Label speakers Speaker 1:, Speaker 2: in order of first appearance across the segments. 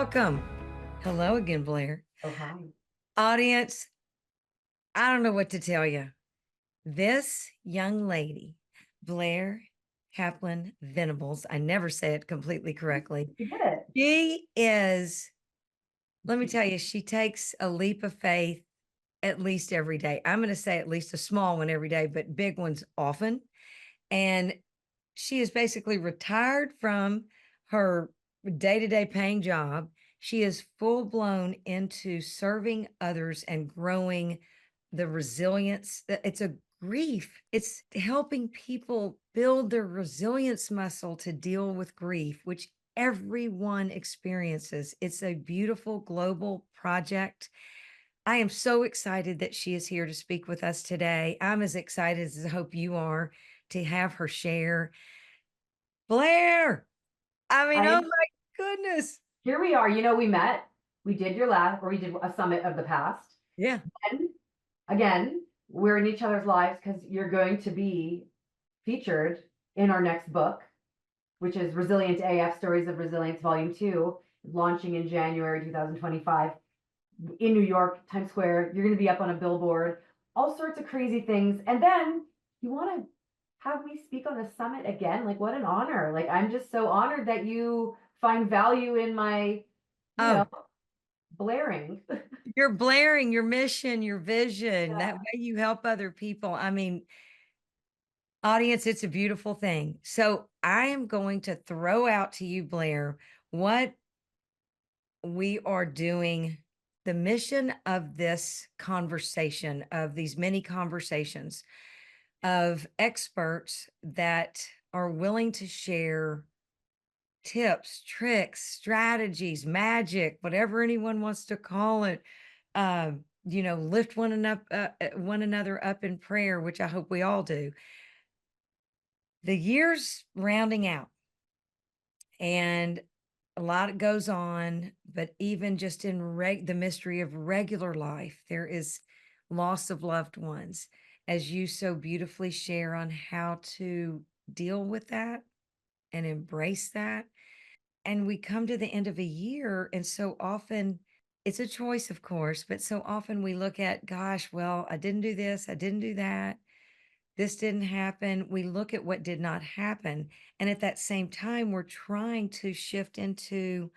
Speaker 1: welcome. Hello again, Blair.
Speaker 2: Oh, hi.
Speaker 1: Audience, I don't know what to tell you. This young lady, Blair Kaplan Venables, I never say it completely correctly.
Speaker 2: You did it.
Speaker 1: She is, let me tell you, she takes a leap of faith at least every day. I'm going to say at least a small one every day, but big ones often. And she is basically retired from her day-to-day paying job. She is full blown into serving others and growing the resilience. It's a grief. It's helping people build their resilience muscle to deal with grief, which everyone experiences. It's a beautiful global project. I am so excited that she is here to speak with us today. I'm as excited as I hope you are to have her share. Blair, I mean, oh
Speaker 2: I
Speaker 1: my goodness.
Speaker 2: Here we are. We met. We did we did a summit of the past.
Speaker 1: Yeah.
Speaker 2: And again, we're in each other's lives because you're going to be featured in our next book, which is Resilient AF Stories of Resilience Volume 2, launching in January 2025 in New York, Times Square. You're going to be up on a billboard, all sorts of crazy things. And then you want to have me speak on a summit again? Like, what an honor. Like, I'm just so honored that you find value in my, you know,
Speaker 1: Oh,
Speaker 2: blaring.
Speaker 1: you're blaring your mission, your vision.
Speaker 2: Yeah.
Speaker 1: That way you help other people. I mean, audience, it's a beautiful thing. So I am going to throw out to you, Blair, what we are doing. The mission of this conversation, of these many conversations of experts that are willing to share tips, tricks, strategies, magic, whatever anyone wants to call it. Lift one another up in prayer, which I hope we all do. The year's rounding out, and a lot goes on, but even just in the mystery of regular life, there is loss of loved ones, as you so beautifully share on how to deal with that and embrace that. And we come to the end of a year, and so often it's a choice, of course, but so often we look at, gosh, well, I didn't do this, I didn't do that, this didn't happen. We look at what did not happen. And at that same time, we're trying to shift into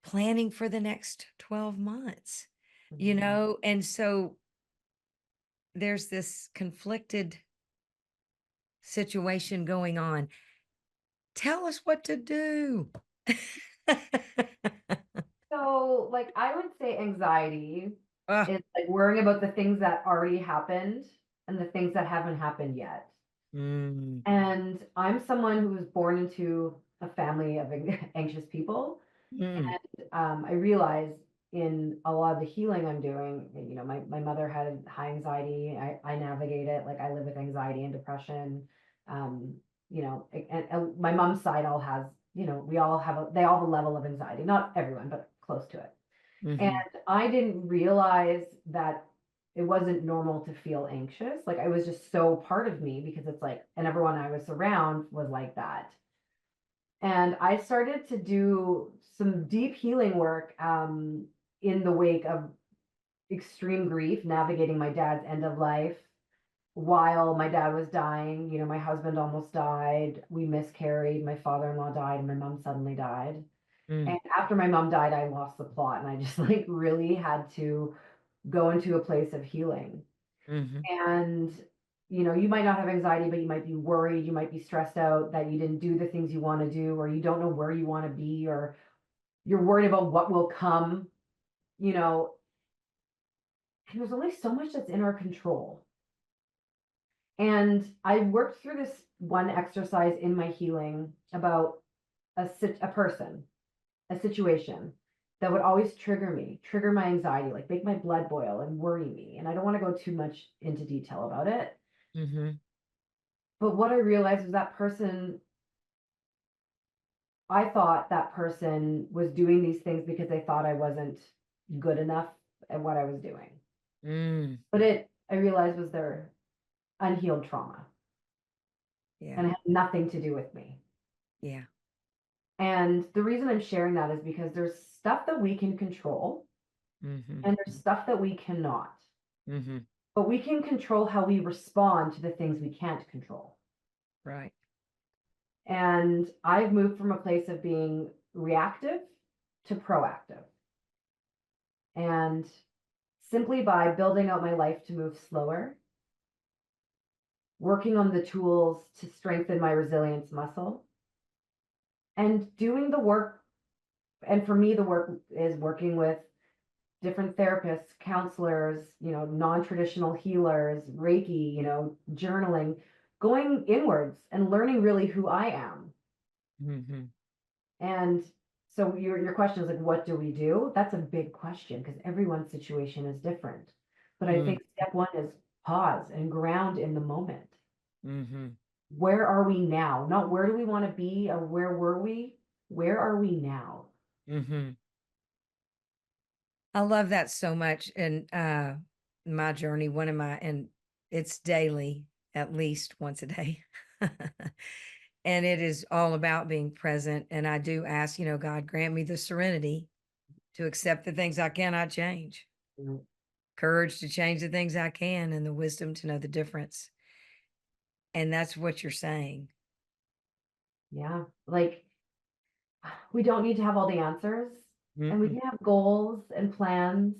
Speaker 1: planning for the next 12 months,
Speaker 2: Mhm.
Speaker 1: and so there's this conflicted situation going on. Tell us what to do.
Speaker 2: So, like, I would say anxiety
Speaker 1: Ah,
Speaker 2: is like worrying about the things that already happened and the things that haven't happened yet.
Speaker 1: mm,
Speaker 2: And I'm someone who was born into a family of anxious people.
Speaker 1: mm,
Speaker 2: I realized in a lot of the healing I'm doing, my mother had high anxiety. I navigate it. Like, I live with anxiety and depression. Um, and my mom's side all has, they all have a level of anxiety. Not everyone, but close to it. And
Speaker 1: mhm,
Speaker 2: I didn't realize that it wasn't normal to feel anxious. Like, I was just so part of me because it's like, and everyone I was around was like that. And I started to do some deep healing work in the wake of extreme grief, navigating my dad's end of life while my dad was dying. My husband almost died. We miscarried. My father in law died. And my mom suddenly died. And
Speaker 1: mm,
Speaker 2: after my mom died, I lost the plot. And I just like really had to go into a place of healing.
Speaker 1: mhm.
Speaker 2: And you might not have anxiety, but you might be worried, you might be stressed out that you didn't do the things you want to do, or you don't know where you want to be, or you're worried about what will come, you know, and there's only so much that's in our control. And I worked through this one exercise in my healing about a person, a situation that would always trigger my anxiety, like make my blood boil and worry me. And I don't want to go too much into detail about it.
Speaker 1: Mhm.
Speaker 2: But what I realized was I thought that person was doing these things because they thought I wasn't good enough at what I was doing.
Speaker 1: Mm.
Speaker 2: But I realized was their unhealed trauma,
Speaker 1: Yeah.
Speaker 2: and it had nothing to do with me.
Speaker 1: Yeah.
Speaker 2: And the reason I'm sharing that is because there's stuff that we can control
Speaker 1: Mm-hmm.
Speaker 2: and there's stuff that we cannot.
Speaker 1: Mm-hmm.
Speaker 2: But we can control how we respond to the things we can't control.
Speaker 1: Right.
Speaker 2: And I've moved from a place of being reactive to proactive. And simply by building out my life to move slower, working on the tools to strengthen my resilience muscle, and doing the work. And for me, the work is working with different therapists, counselors, non-traditional healers, Reiki, journaling, going inwards and learning really who I am.
Speaker 1: Mm-hmm.
Speaker 2: And so your question is like, what do we do? That's a big question because everyone's situation is different. But I think step one is pause and ground in the moment.
Speaker 1: Mm-hmm.
Speaker 2: Where are we now? Not where do we want to be or where were we? Where are we now?
Speaker 1: Mm-hmm. I love that so much. And my journey, and it's daily, at least once a day. And it is all about being present. And I do ask, God, grant me the serenity to accept the things I cannot change,
Speaker 2: Mm,
Speaker 1: courage to change the things I can, and the wisdom to know the difference. And that's what you're saying.
Speaker 2: yeah. Like we don't need to have all the answers and we
Speaker 1: Mm-mm.
Speaker 2: can have goals and plans,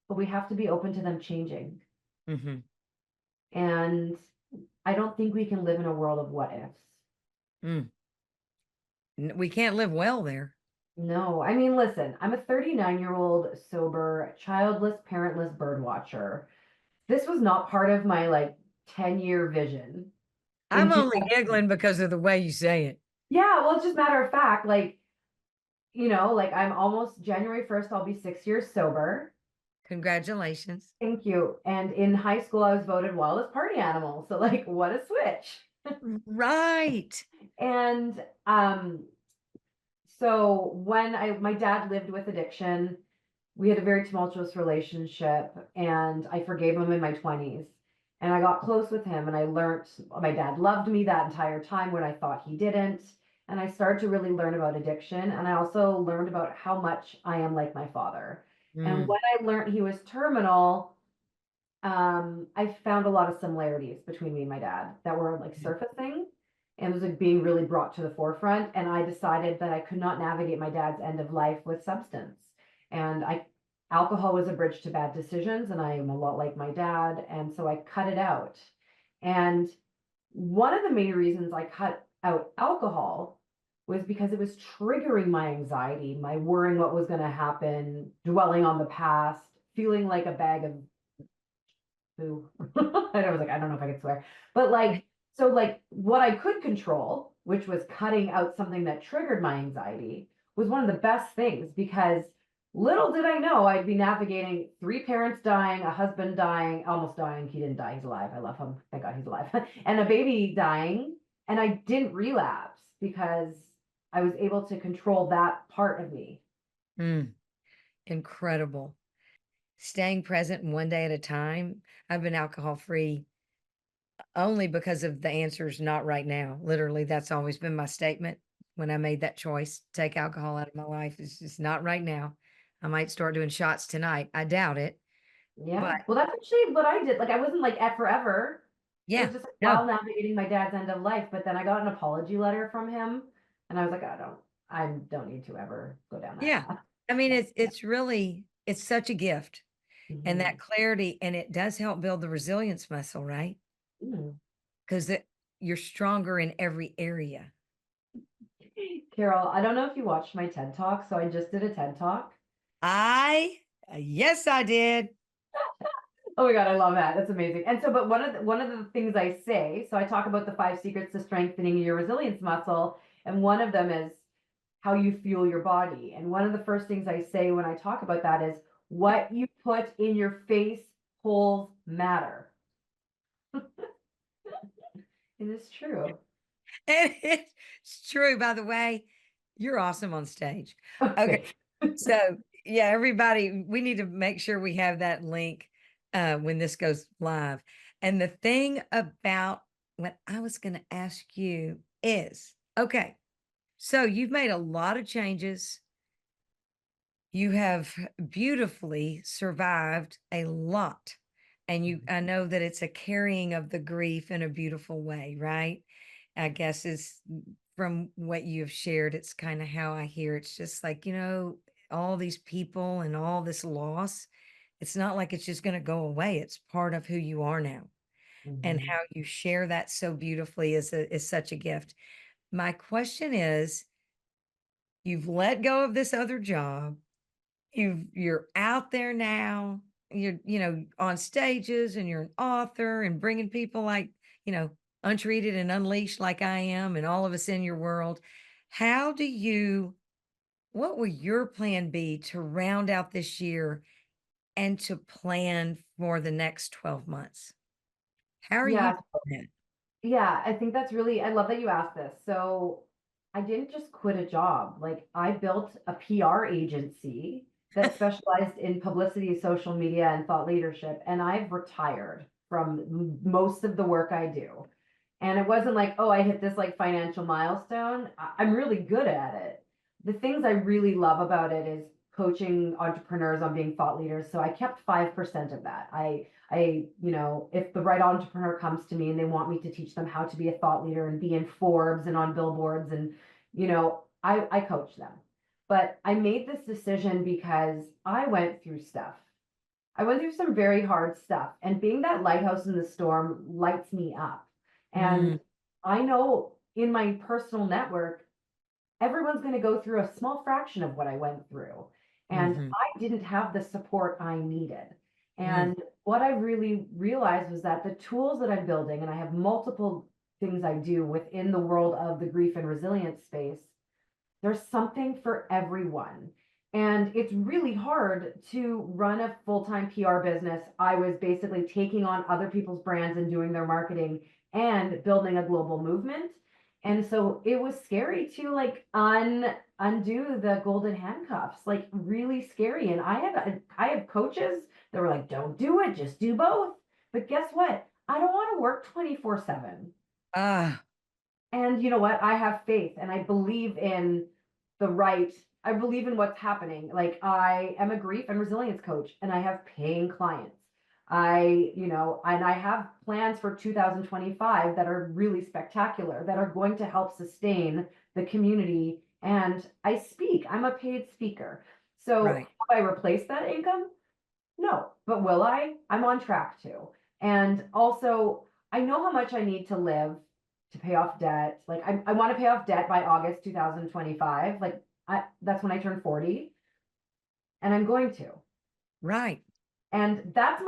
Speaker 2: but we have to be open to them changing.
Speaker 1: Mm-hmm.
Speaker 2: And I don't think we can live in a world of what ifs.
Speaker 1: Mm. We can't live well there.
Speaker 2: No, I mean, listen, I'm a 39-year-old sober, childless, parentless bird watcher. This was not part of my like 10-year vision in
Speaker 1: I'm only
Speaker 2: 2000.
Speaker 1: giggling because of the way you say it.
Speaker 2: Yeah, well, it's just matter of fact, like, like I'm almost January 1st, I'll be 6 years sober.
Speaker 1: Congratulations.
Speaker 2: Thank you. And in high school, I was voted wildest party animal. So like, what a switch.
Speaker 1: Right.
Speaker 2: And so when my dad lived with addiction, we had a very tumultuous relationship, and I forgave him in my 20s. And I got close with him, and I learned my dad loved me that entire time when I thought he didn't. And I started to really learn about addiction. And I also learned about how much I am like my father. And
Speaker 1: Mm.
Speaker 2: when I learned he was terminal, I found a lot of similarities between me and my dad that were like surfacing and was like being really brought to the forefront. And I decided that I could not navigate my dad's end of life with substance. And alcohol was a bridge to bad decisions, and I am a lot like my dad. And so I cut it out. And one of the main reasons I cut out alcohol was because it was triggering my anxiety, my worrying what was going to happen, dwelling on the past, feeling like a bag of who and I was like, I don't know if I could swear, but like, so like what I could control, which was cutting out something that triggered my anxiety, was one of the best things because little did I know I'd be navigating three parents dying, a husband dying, almost dying. He didn't die, he's alive. I love him. Thank God he's alive. And a baby dying. And I didn't relapse because I was able to control that part of me.
Speaker 1: Mm. Incredible. Staying present one day at a time. I've been alcohol free only because of the answers, not right now. Literally, that's always been my statement when I made that choice to take alcohol out of my life. It's just not right now. I might start doing shots tonight. I doubt it,
Speaker 2: Yeah.
Speaker 1: but
Speaker 2: Well, that's actually what I did. Like, I wasn't like at forever. It was
Speaker 1: yeah,
Speaker 2: just like
Speaker 1: no,
Speaker 2: while navigating my dad's end of life. But then I got an apology letter from him, and I was like, I don't need to ever go down that
Speaker 1: yeah.
Speaker 2: path.
Speaker 1: I mean,
Speaker 2: Yeah.
Speaker 1: it's really, it's such a gift, and that
Speaker 2: Mhm.
Speaker 1: clarity, and it does help build the resilience muscle, right?
Speaker 2: Mm.
Speaker 1: Because you're stronger in every area.
Speaker 2: Carol, I don't know if you watched my TED Talk. So I just did a TED Talk.
Speaker 1: Yes, I did.
Speaker 2: Oh my God, I love that. That's amazing. And so, but one of the things I say, so I talk about the 5 secrets to strengthening your resilience muscle, and one of them is how you fuel your body. And one of the first things I say when I talk about that is what you put in your face holds matter. It is true.
Speaker 1: And it's true, by the way. You're awesome on stage. Okay.
Speaker 2: Okay.
Speaker 1: So, yeah, everybody, we need to make sure we have that link when this goes live. And the thing about what I was going to ask you is okay, So you've made a lot of changes. You have beautifully survived a lot. And I know that it's a carrying of the grief in a beautiful way, right? I guess is from what you have shared, it's kind of how I hear. It's just like, all these people and all this loss, it's not like it's just going to go away. It's part of who you are now. And
Speaker 2: Mhm.
Speaker 1: how you share that so beautifully is such a gift. My question is, you've let go of this other job. You're out there now. You're, on stages, and you're an author and bringing people like, you know, untreated and unleashed like I am and all of us in your world. How do you what will your plan be to round out this year and to plan for the next 12 months? How are you
Speaker 2: Yeah,
Speaker 1: doing that?
Speaker 2: yeah, I think that's really, I love that you asked this. So I didn't just quit a job. Like I built a PR agency that specialized in publicity, social media, and thought leadership. And I've retired from most of the work I do. And it wasn't like, oh, I hit this like financial milestone. I'm really good at it. The things I really love about it is coaching entrepreneurs on being thought leaders. So I kept 5% of that. If the right entrepreneur comes to me and they want me to teach them how to be a thought leader and be in Forbes and on billboards, and, I coach them. But I made this decision because I went through stuff. I went through some very hard stuff, and being that lighthouse in the storm lights me up.
Speaker 1: Mm,
Speaker 2: And I know in my personal network, everyone's going to go through a small fraction of what I went through. And
Speaker 1: mhm,
Speaker 2: I didn't have the support I needed.
Speaker 1: mm,
Speaker 2: And what I really realized was that the tools that I'm building, and I have multiple things I do within the world of the grief and resilience space, there's something for everyone. And it's really hard to run a full-time PR business. I was basically taking on other people's brands and doing their marketing and building a global movement. And so it was scary to like undo the golden handcuffs, like really scary. And I have coaches that were like, don't do it, just do both. But guess what? I don't want to work 24/7.
Speaker 1: ah,
Speaker 2: And you know what? I have faith and I believe in I believe in what's happening. Like I am a grief and resilience coach and I have paying clients. And I have plans for 2025 that are really spectacular, that are going to help sustain the community. And I speak, I'm a paid speaker. So
Speaker 1: right.
Speaker 2: have I replaced that income? No, but will I? I'm on track to. And also, I know how much I need to live to pay off debt. Like I want to pay off debt by August 2025. Like that's when I turn 40, and I'm going to.
Speaker 1: Right.
Speaker 2: And that's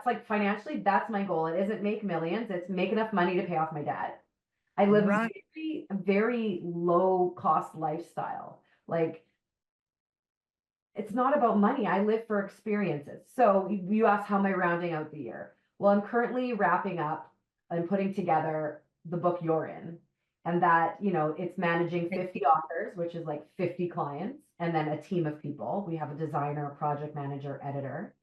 Speaker 2: like financially, that's my goal. It isn't make millions, it's make enough money to pay off my debt. I live a
Speaker 1: Right.
Speaker 2: very low cost lifestyle. Like it's not about money. I live for experiences. So you asked, how am I rounding out the year? Well, I'm currently wrapping up and putting together the book you're in. And that, it's managing 50 authors, which is like 50 clients, and then a team of people. We have a designer, a project manager, editor.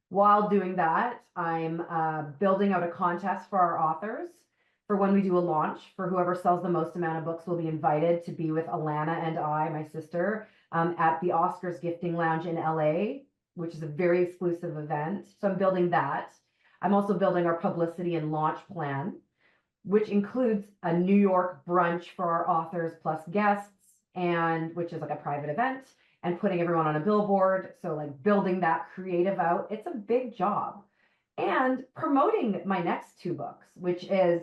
Speaker 2: While doing that, I'm building out a contest for our authors for when we do a launch. For whoever sells the most amount of books will be invited to be with Alana and my sister, at the Oscars Gifting Lounge in LA, which is a very exclusive event. So I'm building that. I'm also building our publicity and launch plan, which includes a New York brunch for our authors plus guests, and which is like a private event, and putting everyone on a billboard. So like building that creative out, it's a big job. And promoting my next two books, which is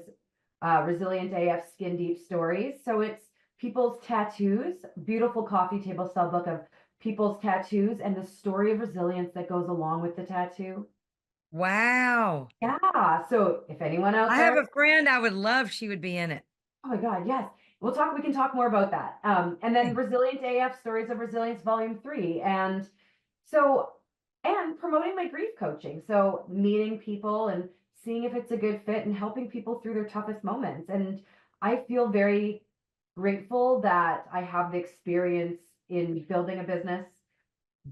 Speaker 2: Resilient AF Skin Deep Stories. So it's people's tattoos, beautiful coffee table style book of people's tattoos and the story of resilience that goes along with the tattoo.
Speaker 1: Wow.
Speaker 2: Yeah. So if anyone out
Speaker 1: I have
Speaker 2: there,
Speaker 1: a friend, I would love she would be in it.
Speaker 2: oh my God, yes. We can talk more about that. And then
Speaker 1: Okay.
Speaker 2: Resilient AF Stories of Resilience Volume 3. So, and promoting my grief coaching. So meeting people and seeing if it's a good fit and helping people through their toughest moments. And I feel very grateful that I have the experience in building a business,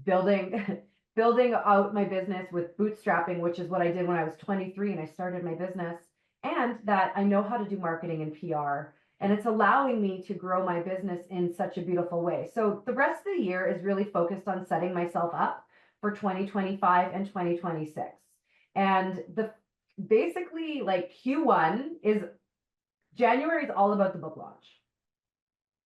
Speaker 2: building building out my business with bootstrapping, which is what I did when I was 23 and I started my business, and that I know how to do marketing and PR. And it's allowing me to grow my business in such a beautiful way. So the rest of the year is really focused on setting myself up for 2025 and 2026. And the basically like Q1 is January is all about the book launch.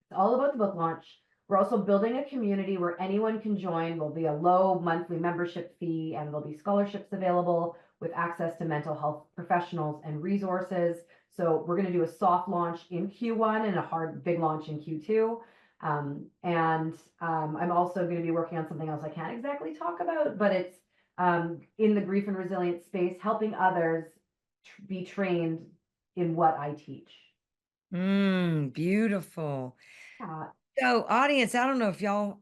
Speaker 2: It's all about the book launch. We're also building a community where anyone can join. There'll be a low monthly membership fee, and there'll be scholarships available with access to mental health professionals and resources. So we're going to do a soft launch in Q1 and a hard big launch in Q2. I'm also going to be working on something else I can't exactly talk about, but it's in the grief and resilience space, helping others be trained in what I teach.
Speaker 1: Beautiful.
Speaker 2: Yeah.
Speaker 1: So, audience, I don't know if y'all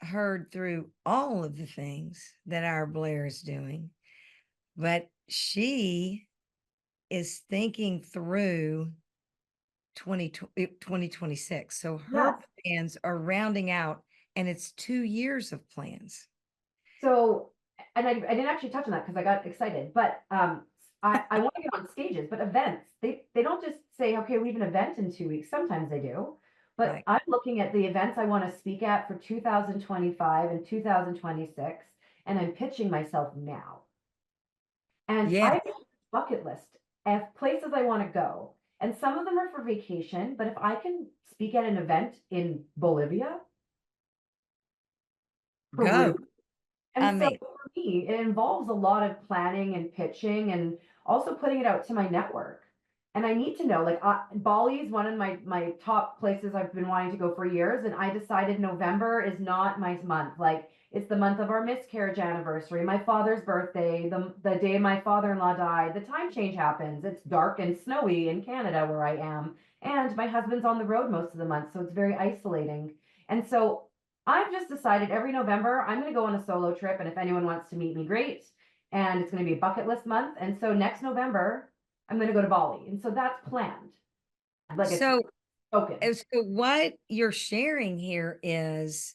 Speaker 1: heard through all of the things that our Blair is doing, but she is thinking through 2026. So her
Speaker 2: Yes.
Speaker 1: plans are rounding out, and it's 2 years of plans.
Speaker 2: So, and I didn't actually touch on that because I got excited, but I want to get on stages, but events, they don't just say, okay, we have an event in 2 weeks. Sometimes they do, but
Speaker 1: Right.
Speaker 2: I'm looking at the events I want to speak at for 2025 and 2026, and I'm pitching myself now. And I
Speaker 1: Yes.
Speaker 2: have a bucket list of places I want to go. And some of them are for vacation, but if I can speak at an event in Bolivia, Peru,
Speaker 1: Go. I
Speaker 2: and so
Speaker 1: mean,
Speaker 2: for me, it involves a lot of planning and pitching and also putting it out to my network. And I need to know, like Bali is one of my top places I've been wanting to go for years. And I decided November is not my month. Like it's the month of our miscarriage anniversary, my father's birthday, the day my father-in-law died, the time change happens. It's dark and snowy in Canada where I am. And my husband's on the road most of the month, so it's very isolating. And so I've just decided every November I'm going to go on a solo trip, and if anyone wants to meet me, great. And it's going to be a bucket list month. And so next November, I'm going to go to Bali. And so that's planned. Like it's
Speaker 1: so
Speaker 2: spoken.
Speaker 1: so what you're sharing here is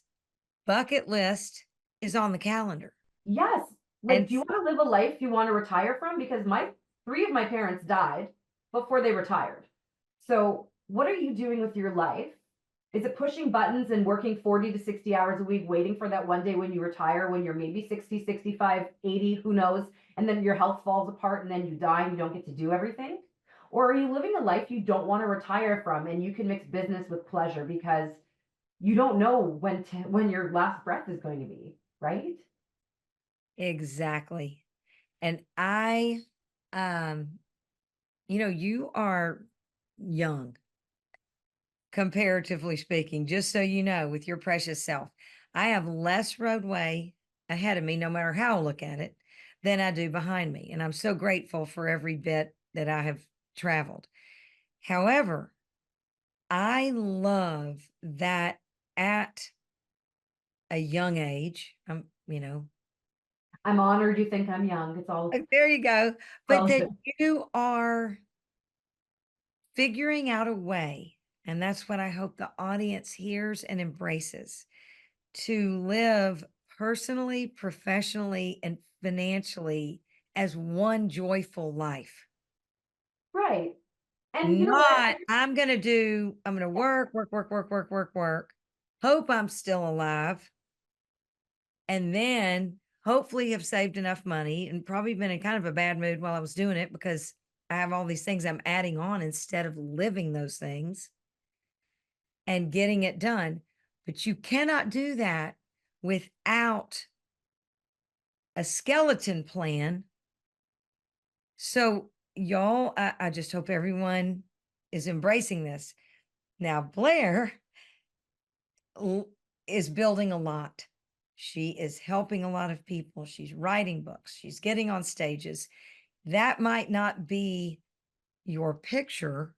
Speaker 1: bucket list is on the calendar.
Speaker 2: Yes. Like,
Speaker 1: And
Speaker 2: do you want to live a life you want to retire from? Because three of my parents died before they retired. So what are you doing with your life? Is it pushing buttons and working 40 to 60 hours a week, waiting for that one day when you retire, when you're maybe 60, 65, 80, who knows, and then your health falls apart and then you die and you don't get to do everything? Or are you living a life you don't want to retire from and you can mix business with pleasure because you don't know when your last breath is going to be, right?
Speaker 1: exactly. And um, you are young, comparatively speaking, just so you know, with your precious self. I have less roadway ahead of me, no matter how I look at it, than I do behind me. And I'm so grateful for every bit that I have traveled. However, I love that at a young age,
Speaker 2: I'm honored you think I'm young.
Speaker 1: there you go, but that
Speaker 2: Relative.
Speaker 1: you are figuring out a way, and that's what I hope the audience hears and embraces, to live personally, professionally, and financially as one joyful life.
Speaker 2: Right. And you know what?
Speaker 1: Not, I'm going to work, work, work, work, work, work, work, hope I'm still alive, and then hopefully have saved enough money and probably been in kind of a bad mood while I was doing it because I have all these things I'm adding on instead of living those things and getting it done. But you cannot do that without a skeleton plan. So, y'all, I just hope everyone is embracing this. Now, Blair is building a lot. She is helping a lot of people. She's writing books. She's getting on stages. That might not be your picture,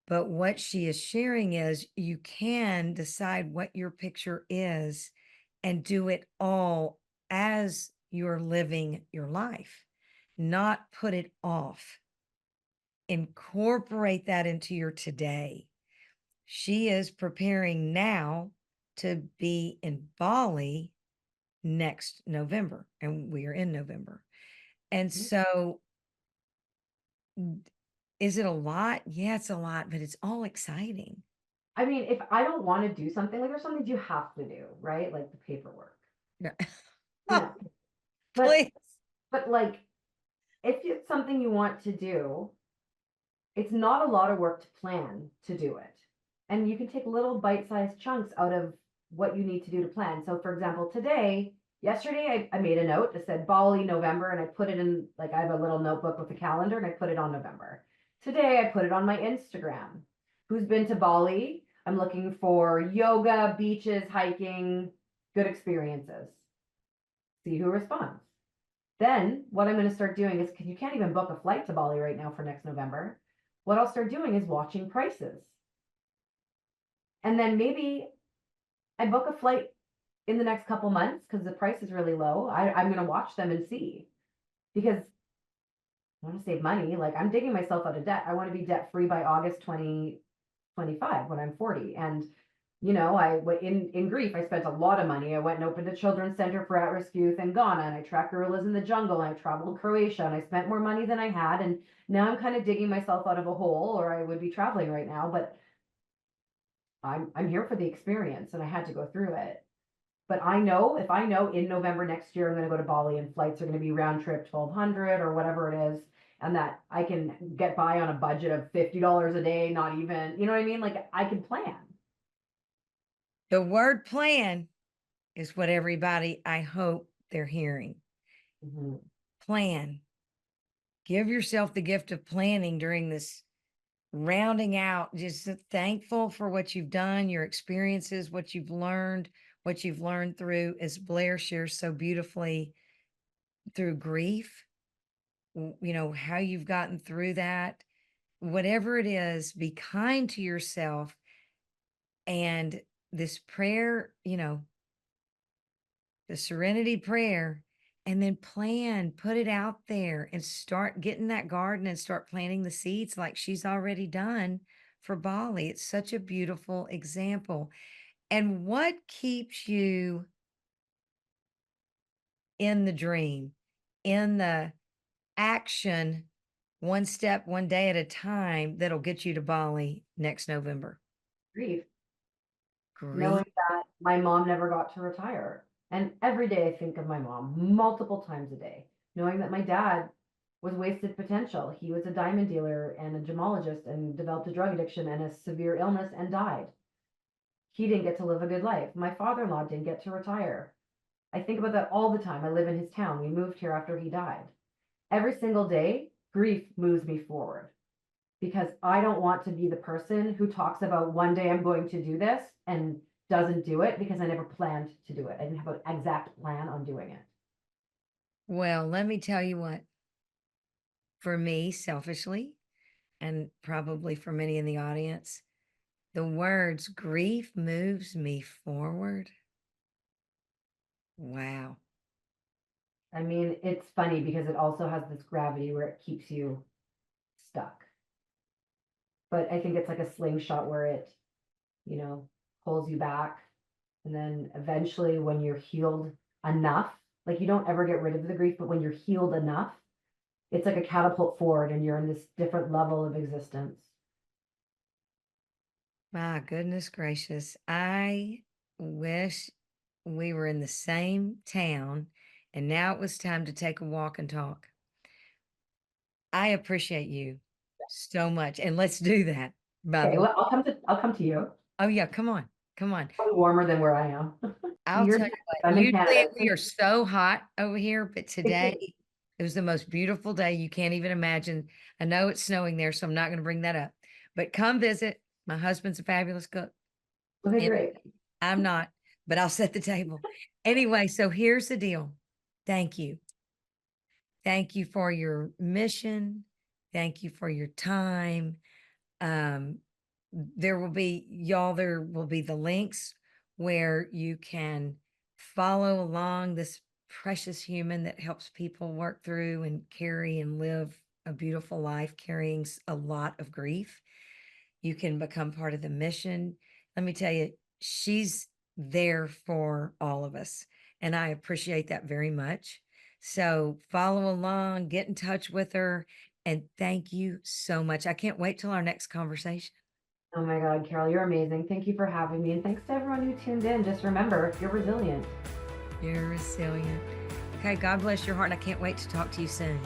Speaker 1: but what she is sharing is you can decide what your picture is and do it all as you're living your life, not put it off. Incorporate that into your today. She is preparing now to be in Bali next November, and we are in November. And so Is it a lot? Yeah, it's a lot, but it's all exciting.
Speaker 2: I mean, if I don't want to do something, like there's some things you have to do, right? Like the paperwork,
Speaker 1: Yeah.
Speaker 2: you know. But
Speaker 1: Please.
Speaker 2: like if it's something you want to do, it's not a lot of work to plan to do it. And you can take little bite-sized chunks out of what you need to do to plan. So for example, yesterday, I made a note that said Bali November, and I put it in, like, I have a little notebook with a calendar, and I put it on November. Today, I put it on my Instagram. Who's been to Bali? I'm looking for yoga, beaches, hiking, good experiences. See who responds. Then what I'm going to start doing is, because you can't even book a flight to Bali right now for next November, what I'll start doing is watching prices. And then maybe I book a flight in the next couple months because the price is really low. I'm going to watch them and see, because I want to save money. Like, I'm digging myself out of debt. I want to be debt free by August 2025 when I'm 40. And in grief, I spent a lot of money. I went and opened a children's center for at-risk youth in Ghana, and I tracked gorillas in the jungle, and I traveled Croatia, and I spent more money than I had. And now I'm kind of digging myself out of a hole, or I would be traveling right now, but I'm here for the experience, and I had to go through it. But if I know in November next year I'm going to go to Bali and flights are going to be round trip 1,200 or whatever it is, and that I can get by on a budget of $50 a day, not even, you know what I mean? Like, I can plan.
Speaker 1: The word plan is what everybody, I hope they're hearing.
Speaker 2: Mhm.
Speaker 1: Plan. Give yourself the gift of planning during this rounding out, just thankful for what you've done, your experiences, what you've learned through, as Blair shares so beautifully, through grief, how you've gotten through that. Whatever it is, be kind to yourself. And this prayer, the serenity prayer, and then put it out there and start getting that garden and start planting the seeds like she's already done for Bali. It's such a beautiful example. And what keeps you in the dream, in the action, one step, one day at a time, that'll get you to Bali next November?
Speaker 2: Grief.
Speaker 1: Grief.
Speaker 2: Knowing that my mom never got to retire. And every day I think of my mom multiple times a day, knowing that my dad was wasted potential. He was a diamond dealer and a gemologist and developed a drug addiction and a severe illness and died. He didn't get to live a good life. My father-in-law didn't get to retire. I think about that all the time. I live in his town. We moved here after he died. Every single day, grief moves me forward, because I don't want to be the person who talks about one day I'm going to do this and doesn't do it because I never planned to do it. I didn't have an exact plan on doing it.
Speaker 1: Well, let me tell you what, for me, selfishly, and probably for many in the audience, the words grief moves me forward. Wow.
Speaker 2: I mean, it's funny because it also has this gravity where it keeps you stuck. But I think it's like a slingshot where it, you know, pulls you back. And then eventually, when you're healed enough, like, you don't ever get rid of the grief, but when you're healed enough, it's like a catapult forward and you're in this different level of existence.
Speaker 1: My goodness gracious. I wish we were in the same town and now it was time to take a walk and talk. I appreciate you so much. And let's do that, by
Speaker 2: Okay,
Speaker 1: the way.
Speaker 2: well, I'll come to you.
Speaker 1: Oh, yeah. Come on. Come on.
Speaker 2: Probably warmer than where I am.
Speaker 1: I'll
Speaker 2: You're
Speaker 1: tell
Speaker 2: in
Speaker 1: you
Speaker 2: Texas,
Speaker 1: what,
Speaker 2: I'm in
Speaker 1: usually
Speaker 2: Canada.
Speaker 1: we are so hot over here, but today it was the most beautiful day. You can't even imagine. I know it's snowing there, so I'm not going to bring that up. But come visit. My husband's a fabulous cook.
Speaker 2: Okay,
Speaker 1: And
Speaker 2: great.
Speaker 1: I'm not, but I'll set the table. Anyway, so here's the deal. Thank you. Thank you for your mission. Thank you for your time. Um, there will be the links where you can follow along this precious human that helps people work through and carry and live a beautiful life, carrying a lot of grief. You can become part of the mission. Let me tell you, she's there for all of us. And I appreciate that very much. So follow along, get in touch with her. And thank you so much. I can't wait till our next conversation.
Speaker 2: Oh my God, Carol, you're amazing. Thank you for having me. And thanks to everyone who tuned in. Just remember, you're resilient.
Speaker 1: You're resilient. Okay, God bless your heart. And I can't wait to talk to you soon.